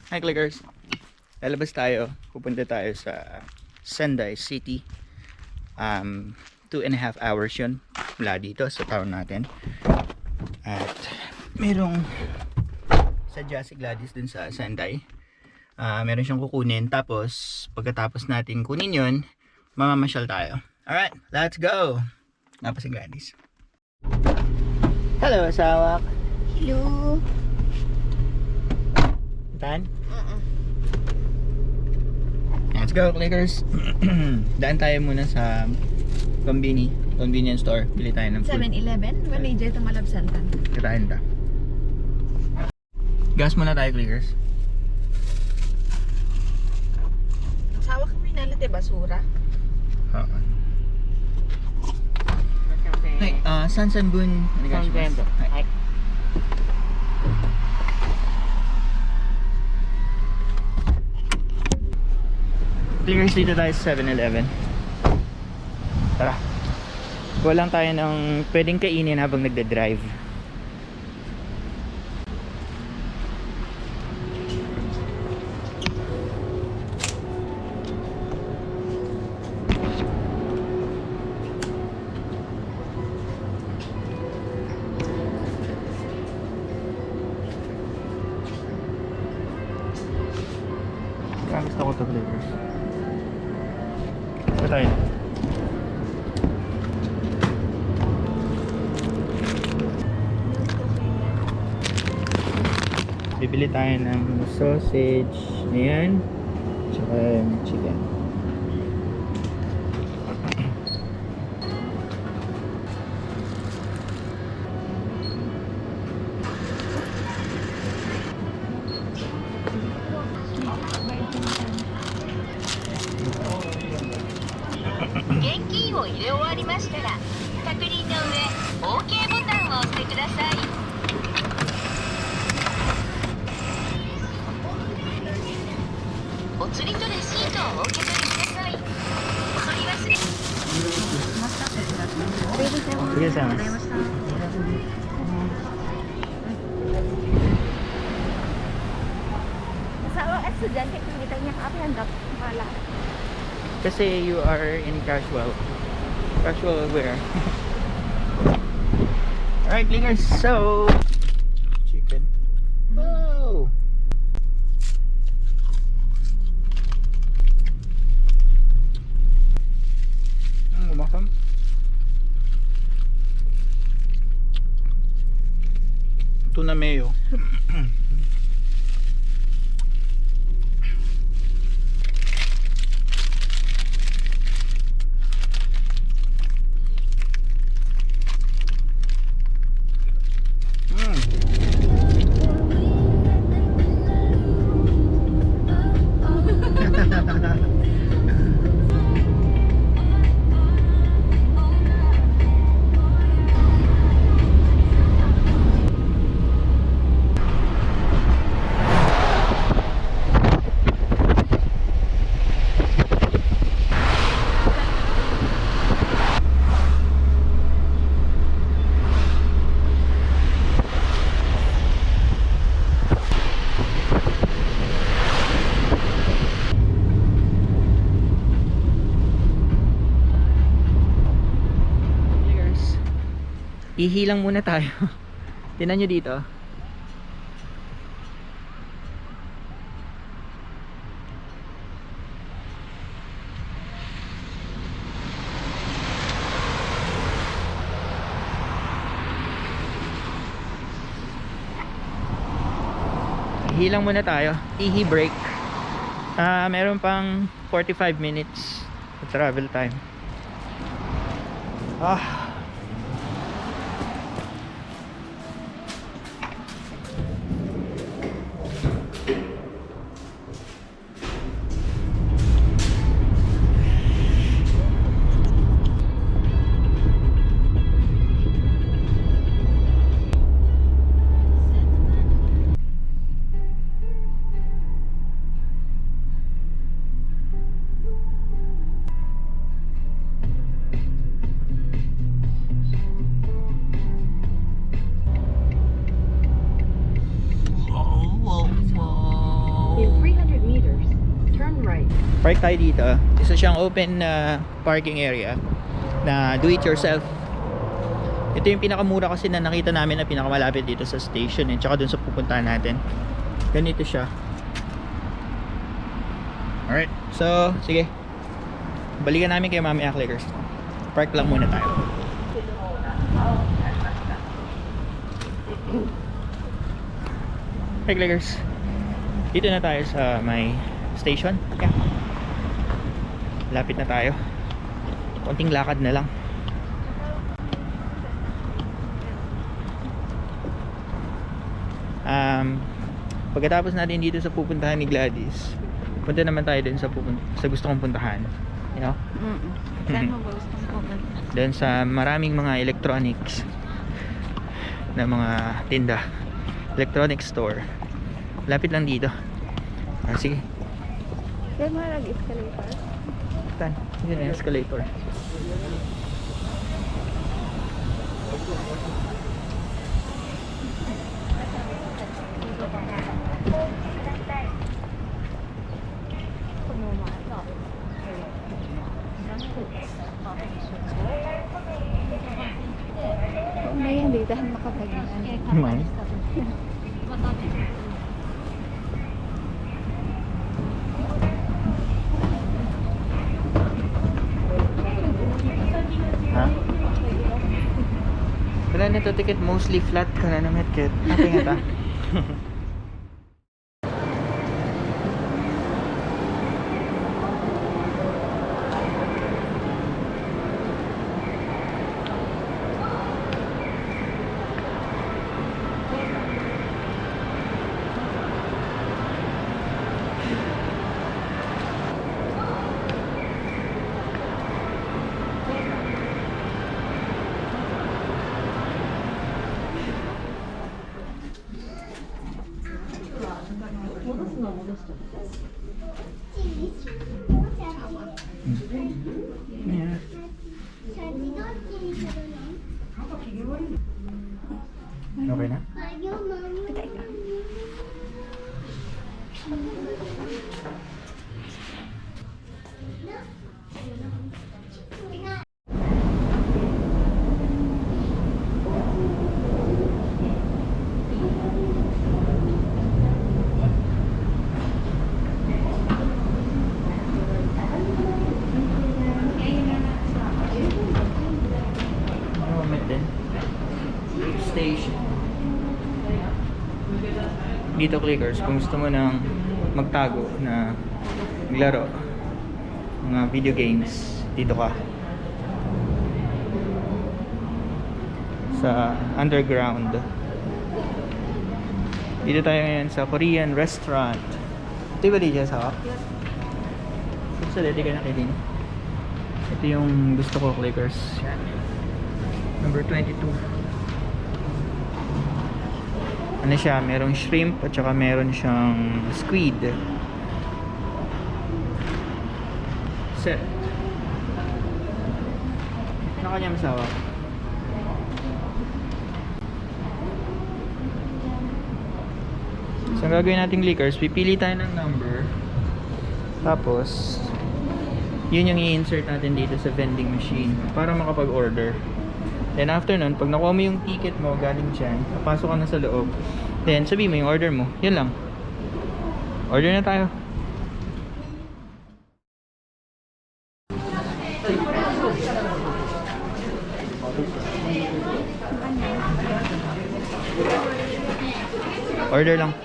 Hi clickers, lalabas tayo, pupunta tayo sa Sendai City. 2.5 hours yun mula dito sa town natin. At merong sadya si Gladys dun sa Sendai. Meron siyang kukunin, tapos pagkatapos natin kunin yun, mamamasyal tayo. Alright, let's go! Nga pa si Gladys. Hello, asawak! Hello! Tan? Let's go, clickers! Daan tayo muna sa convenience store. Bili tayo ng food. 7-Eleven? Wala dyan ito malabsantan. Kitahin ta. Gas muna tayo, clickers. Asawa kami nalat basura. Oo. Hey, Sansanbun. Sansanbun. Hi. Clickers, dito tayo sa 7-Eleven. Tara. Kuha lang tayo ng pwedeng kainin habang nagde-drive. Gusto ko ito, clickers. Ito tayo. Bibili tayo ng sausage. Ayan. Tsaka chicken. Sige, sama. Asawa estudyante kung kita niya kape hanggap pala. Kasi you are in casual wear. Alright, clickers, so chicken. Wow! Ang umakam. Tuna mayo. Ihilang muna tayo. Tingnan nyo dito. Ihilang muna tayo. Ihi break. Meron pang 45 minutes travel time. Park tayo dito. Isa siyang open parking area na do it yourself. Ito yung pinakamura kasi na nakita namin na pinakamalapit dito sa station eh, tsaka dun sa pupuntahan natin. Ganito siya. Alright, so sige, balikan namin kay Mami Clickers. Park lang muna tayo. Hey Clickers, dito na tayo sa may station. Yeah. Lapit na tayo. Konting lakad na lang. Pagkatapos natin dito sa pupuntahan ni Gladys, punta naman tayo dun sa gusto kong puntahan. You know? Saan mo ba gusto mo pumunta? Dun sa maraming mga electronics na mga tinda. Electronic store. Lapit lang dito. Sige. Kaya mo nag-escalator? Tan, yun yung escalator. May hindi dahil makapagyan. Mahal. Ha? Wala nito ticket, mostly flat ka na ng ticket. Happy nga ta. Yeah. Okay na? Station. Dito Clickers, kung gusto mo nang magtago na maglaro mga video games, dito ka sa underground. Dito tayo ngayon sa Korean restaurant. Ito ba dito sa sa dito ka nakilin? Ito yung gusto ko Clickers. Number 22. Ano siya, merong shrimp at saka meron siyang squid set na kanyang masawa. So ang gagawin nating Clickers, pipili tayo ng number, tapos yun yung i-insert natin dito sa vending machine para makapag-order. Then after nun, pag nakuha mo yung ticket mo galing dyan, papasok ka na sa loob. Then sabihin mo yung order mo. Yun lang. Order na tayo. Order lang.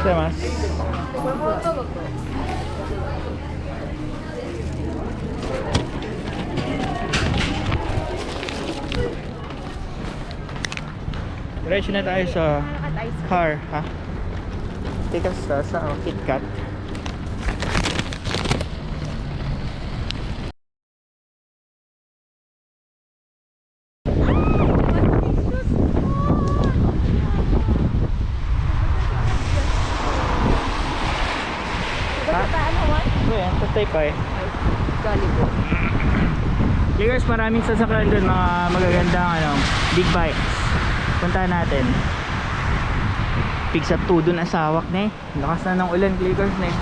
Mas. Diretso na tayo sa car, ha? Take us sa KitKat. Ha? sa paano mo? So yan, sa type ay. Gali po. Clickers, maraming sasakyan doon, mga magagandang big bikes. Puntahan natin. Pigs up to doon asawak na eh. Lakas na ng ulan, clickers na eh.